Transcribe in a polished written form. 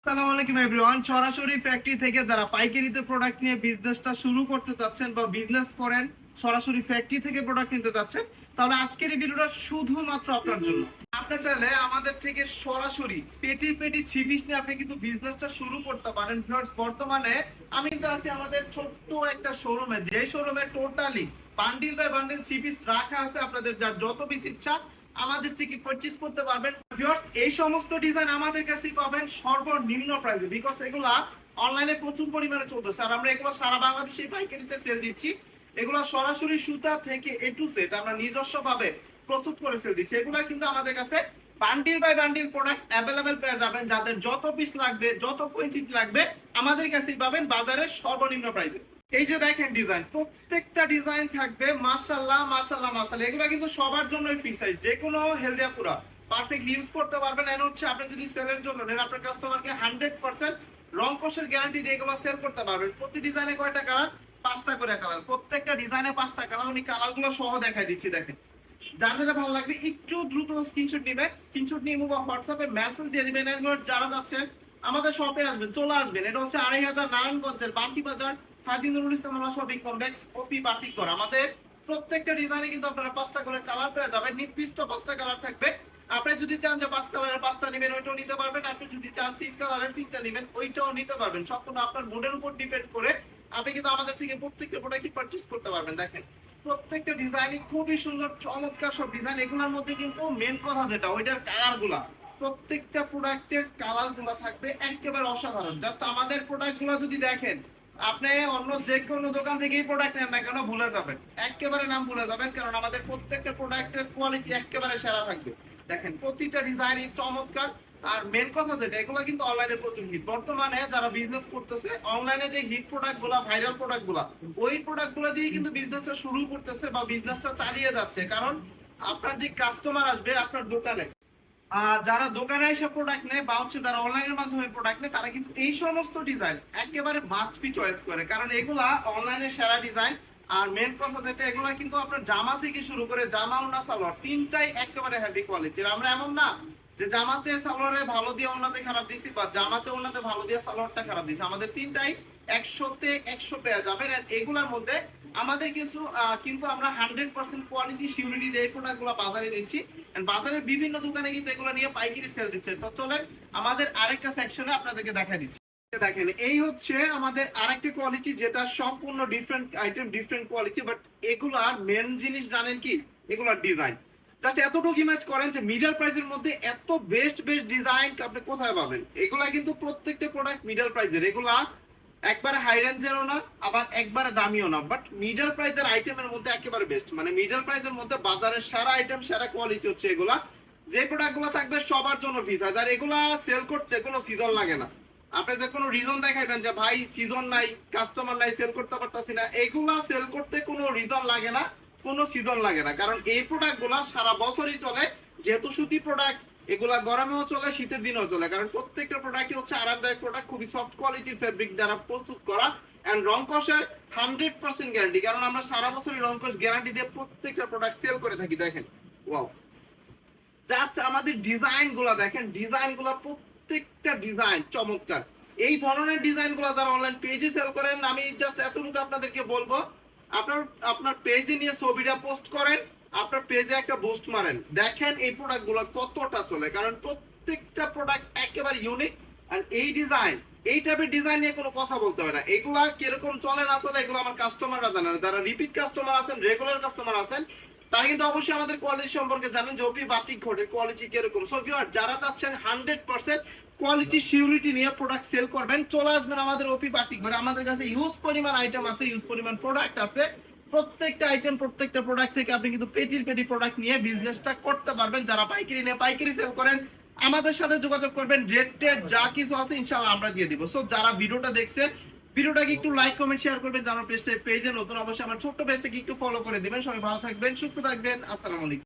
আসসালামু আলাইকুম এভরিওয়ান। সরাসরি ফ্যাক্টরি থেকে যারা পাইকারিতে প্রোডাক্ট নিয়ে বিজনেসটা শুরু করতে চাচ্ছেন বা বিজনেস করেন, সরাসরি ফ্যাক্টরি থেকে প্রোডাক্ট কিনতে চাচ্ছেন, তাহলে আজকের এই ভিডিওটা শুধুমাত্র আপনার জন্য। আপনি চাইলে আমাদের থেকে সরাসরি পেটি পেটি থ্রি পিস নিয়ে আপনি কিন্তু বিজনেসটা শুরু করতে পারেন। ভিউয়ার্স, বর্তমানে আমি কিন্তু আছি আমাদের ছোট্ট একটা শোরুমে, যে শোরুমে totally bundle by bundle three piece রাখা আছে। আপনাদের যার যত পিস ইচ্ছা আমাদের থেকে পারচেজ করতে পারবেন। ভিউয়ার্স, এই সমস্ত ডিজাইন আমাদের কাছে পাবেন সর্বনিম্ন প্রাইসে, বিকজ এগুলা অনলাইনে প্রচুর পরিমাণে চলতেছে আর আমরা এগুলো সারা বাংলাদেশে পাইকারিতে সেল দিচ্ছি। এগুলো সরাসরি সুতা থেকে এ টু জেড আমরা নিজস্ব ভাবে প্রস্তুত করে সেল দিচ্ছি। এগুলো কিন্তু আমাদের কাছে bundle by bundle product available পেয়ে যাবেন। যাদের যত পিস লাগবে, যত কোয়ান্টিটি লাগবে আমাদের কাছেই পাবেন বাজারের সর্বনিম্ন প্রাইসে। এই যে দেখেন ডিজাইন, প্রত্যেকটা ডিজাইন থাকবে মাশাআল্লাহ মাশাআল্লাহ মাশাআল্লাহ। এগুলো কিন্তু সবার জন্যই ফ্রি সাইজ, যে কোনো হেলদিয়া পুরা পারফেক্ট ইউজ করতে পারবেন। এর হচ্ছে আপনি যদি সেলের জন্য নেন, আপনার কাস্টমারকে 100% রং কষের গ্যারান্টি দিয়ে এগুলো সেল করতে পারবেন। প্রতি ডিজাইনে কয়টা কালার? 5টা করে কালার। প্রত্যেকটা ডিজাইনে 5টা কালার। আমি কালারগুলো সহ দেখাই দিচ্ছি। দেখেন, যার যেটা ভালো লাগবে একটু দ্রুত স্ক্রিনশট নেবেন। স্ক্রিনশট নিয়ে মোবাইল হোয়াটসঅ্যাপে মেসেজ দিয়ে দিবেন। এরপর যারা যাচ্ছেন আমাদের শপে আসবেন, চলে আসবেন। এটা হচ্ছে 2500 নারায়ণগঞ্জের বান্টি বাজার হাজী নুরুল ইসলাম শপিং কমপ্লেক্স, ওপি বাটিকর। আমাদের প্রত্যেকটা ডিজাইনে কিন্তু আপনারা 5টা করে কালার পেয়ে যাবেন। নির্দিষ্ট 5টা কালার থাকবে। আপনি যদি চান যে 5 কালারের 5টা নেবেন, ওইটাও নিতে পারবেন। আপনি যদি চান 3 কালারের 3টা নেবেন, ওইটাও নিতে পারবেন। সম্পূর্ণ আপনার মুডের উপর ডিপেন্ড করে আপনি কিন্তু আমাদের থেকে প্রত্যেকটা প্রোডাক্টই পারচেজ করতে পারবেন। দেখেন, প্রত্যেকটা ডিজাইনই খুবই সুন্দর, চমৎকার সব ডিজাইন। এগুলোর মধ্যে কিন্তু মেন কথা যেটা, ওইটার কালার গুলা, প্রত্যেকটা প্রোডাক্টের কালার গুলা থাকবে একেবারে অসাধারণ। জাস্ট আমাদের প্রোডাক্ট গুলা যদি দেখেন, আপনি অন্য যে কোনো দোকান থেকেই প্রোডাক্ট নেন না কেন ভুলে যাবেন, একেবারে নাম ভুলে যাবেন, কারণ আমাদের প্রত্যেকটা প্রোডাক্টের কোয়ালিটি একেবারে সেরা থাকবে। দেখেন, প্রতিটা ডিজাইনই চমৎকার। আর মেন কথা যেটা, এগুলো কিন্তু অনলাইনে প্রচুর হিট। বর্তমানে যারা বিজনেস করতেছে অনলাইনে যে হিট প্রোডাক্ট গুলা, ভাইরাল প্রোডাক্ট গুলা, ওই প্রোডাক্ট গুলা দিয়ে কিন্তু বিজনেসটা শুরু করতেছে বা বিজনেসটা চালিয়ে যাচ্ছে। কারণ আপনার যে কাস্টমার আসবে আপনার দোকানে, যারা দোকানে এসে প্রোডাক্ট নেয় বা হচ্ছে যারা অনলাইনের মাধ্যমে প্রোডাক্ট নেয়, তারা কিন্তু এই সমস্ত ডিজাইন একেবারে মাস্ট বি চয়েস করে, কারণ এগুলা অনলাইনে সেরা ডিজাইন। আর মেন কথা যেটা, এগুলা কিন্তু আপনার জামা থেকে শুরু করে জামা ওড়না সালোয়ার তিনটাই একেবারে হেভি কোয়ালিটির। আমরা এমন না যে জামাতে সালোয়ারে ভালো দিয়ে ওড়নাতে খারাপ দিছি বা জামাতে ওড়নাতে ভালো দিয়ে সালোয়ারটা খারাপ দিছি। আমাদের তিনটাই 100তে 100 পেয়ে যাবেন। আর এগুলার মধ্যে আমাদের কিছু কিন্তু আমরা 100% কোয়ালিটি সিউরিটি দিয়ে এই প্রোডাক্টগুলো বাজারে দিচ্ছি। বাজারের বিভিন্ন দোকানে কিন্তু এগুলো নিয়ে পাইকারি সেল দিচ্ছে। তো চলেন আমাদের আরেকটা সেকশনে আপনাদেরকে দেখা দিচ্ছি। দেখেন, এই হচ্ছে আমাদের আরেকটা কোয়ালিটি, যেটা সম্পূর্ণ different item, different quality. But এগুলার মেন জিনিস জানেন কি? এগুলার ডিজাইন জাস্ট এতটুকু ইমেজ করেন যে মিডল প্রাইসের মধ্যে এত বেস্ট বেস্ট ডিজাইন আপনি কোথায় পাবেন? এগুলা কিন্তু প্রত্যেকটা প্রোডাক্ট মিডল প্রাইসের। এগুলা একবারে হাই রেঞ্জেরও না, আবার একবারে দামিও না, বাট মিডল প্রাইসের আইটেমের মধ্যে একেবারে বেস্ট। মানে মিডল প্রাইসের মধ্যে বাজারের সেরা আইটেম, সেরা কোয়ালিটি হচ্ছে এগুলা। যে প্রোডাক্টগুলো থাকবে সবার জন্য ফিস। আর এগুলা সেল করতে কোনো সিজন লাগে না। আপনি যে কোনো রিজন দেখাইবেন যে ভাই সিজন নাই, কাস্টমার নাই, সেল করতে পারতাছি না, এগুলা সেল করতে কোনো রিজন লাগে না, কোনো সিজন লাগে না। কারণ এই প্রোডাক্টগুলা সারা বছরই চলে। যেহেতু সুতি প্রোডাক্ট, এগুলা গরমেও চলে, শীতের দিনেও চলে। কারণ প্রত্যেকটা প্রোডাক্টই হচ্ছে আরামদায়ক প্রোডাক্ট, খুবই সফট কোয়ালিটির ফেব্রিক দ্বারা প্রস্তুত করা। এন্ড রং কষের 100% গ্যারান্টি, কারণ আমরা সারা বছরই রং কষ গ্যারান্টি দিয়ে প্রত্যেকটা প্রোডাক্ট সেল করে থাকি। দেখেন, ওয়াও, জাস্ট আমাদের ডিজাইন গুলা দেখেন, ডিজাইন গুলা প্রত্যেকটা ডিজাইন চমৎকার। এই ধরনের ডিজাইন গুলা যারা অনলাইন পেজে সেল করেন, আমি জাস্ট এতটুকু আপনাদেরকে বলবো, আপনার আপনার পেজে নিয়ে ছবিটা পোস্ট করেন, আপনার পেজে একটা বুস্ট মারেন, দেখেন এই প্রোডাক্ট গুলো কতটা চলে। কারণ প্রত্যেকটা প্রোডাক্ট একেবারে ইউনিক। আর এই ডিজাইন, এই টাইপের ডিজাইন নিয়ে কোনো কথা বলতে হবে না। এগুলা কিরকম চলে না চলে এগুলো আমার কাস্টমাররা জানেন। যারা রিপিট কাস্টমার আছেন, রেগুলার কাস্টমার আছেন, তারা কিন্তু অবশ্যই আমাদের কোয়ালিটি সম্পর্কে জানেন যে ওপি বাটিক ঘটের কোয়ালিটি কিরকম। সো ভিউয়ার, যারা চাচ্ছেন 100% কোয়ালিটি সিউরিটি নিয়ে প্রোডাক্ট সেল করবেন, চলে আসবেন আমাদের ওপি বাটিক ঘরে। আমাদের কাছে ইউজ পরিমাণ আইটেম আছে, ইউজ পরিমাণ প্রোডাক্ট আছে। প্রত্যেকটা আইটেম, প্রত্যেকটা প্রোডাক্ট থেকে আপনি কিন্তু পেটির পেটি প্রোডাক্ট নিয়ে বিজনেসটা করতে পারবেন। যারা পাইকারি নিয়ে পাইকারি সেল করেন, আমাদের সাথে যোগাযোগ করবেন। রেট টেট যা কিছু আছে ইনশাআল্লাহ আমরা দিয়ে দিব। সো যারা ভিডিওটা দেখছেন, ভিডিওটাকে একটু লাইক কমেন্ট শেয়ার করবেন। যারা পেজে নতুন, অবশ্যই আমার ছোট্ট পেজটাকে একটু ফলো করে দিবেন। সবাই ভালো থাকবেন, সুস্থ থাকবেন। আসসালামু আলাইকুম।